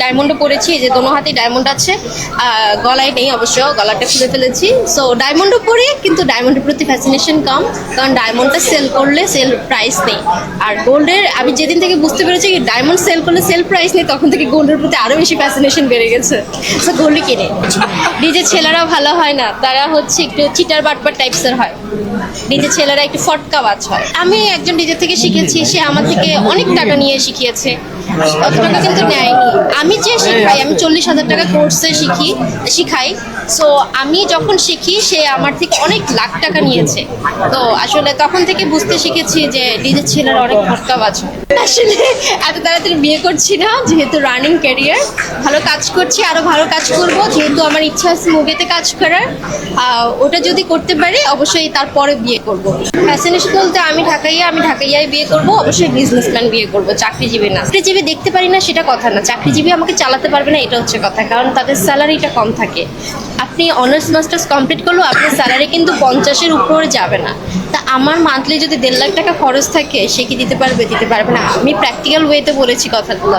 ডায়মন্ডও পরেছি, এই যে দোনো হাতে ডায়মন্ড আছে, গলায় নেই অবশ্য, গলাটা খুলে ফেলেছি। সো ডায়মন্ডও পরি, কিন্তু ডায়মন্ডের প্রতি ফ্যাসিনেশন কম, কারণ ডায়মন্ডটা সেল করলে সেল প্রাইস নেই। আর গোল্ডের আমি যেদিন থেকে বুঝতে পেরেছি ডায়মন্ড সেল করলে সেল প্রাইস নেই, তখন থেকে গোল্ডের প্রতি আরও বেশি ফ্যাসিনেশন বেড়ে গেছে। সো গোল্ডই কিনে। নিজের ছেলেরা ভালো হয় না, তারা হচ্ছে একটু চিটার বাটপার টাইপসের হয়, নিজের ছেলেরা একটু ফটকাবাজ হয়। আমি একজন নিজের থেকে শিখেছি, সে আমার থেকে অনেক টাকা নিয়ে শিখিয়েছে, অত টাকা কিন্তু নেয়নি। আমি যে শিখাই, আমি 40,000 টাকা কোর্সে শিখাই। সো আমি যখন শিখি, সে আমার থেকে অনেক লাখ টাকা নিয়েছে। তো আসলে তখন থেকে বুঝতে শিখেছি যে নিজের ছেলেরা অনেক ফটকাবাজ হয়। আসলে এত তাড়াতাড়ি বিয়ে করছি না, যেহেতু রানিং ক্যারিয়ার, ভালো কাজ করছি, আরো ভালো কাজ করব, যেহেতু আমার ইচ্ছা আছে মুভিতে কাজ করার। ওটা যদি করতে পারি অবশ্যই তারপরে বিয়ে করব। ফ্যাশনেশন বলতে আমি ঢাকাইয়ায় বিয়ে করব, অবশ্যই বিজনেসম্যান বিয়ে করব, চাকরিজীবী না। চাকরিজীবী দেখতে পারি না সেটা কথা না, চাকরিজীবী আমাকে চালাতে পারবে না এটা হচ্ছে কথা, কারণ তাদের স্যালারিটা কম থাকে। আপনি অনার্স মাস্টার্স কমপ্লিট করলেও আপনার স্যালারি কিন্তু 50-এর উপরে যাবে না। তা আমার মান্থলি যদি 1.5 লাখ টাকা খরচ থাকে, সে কি দিতে পারবে? দিতে পারবে না। আমি প্র্যাকটিক্যাল ওয়েতে বলেছি কথাগুলো।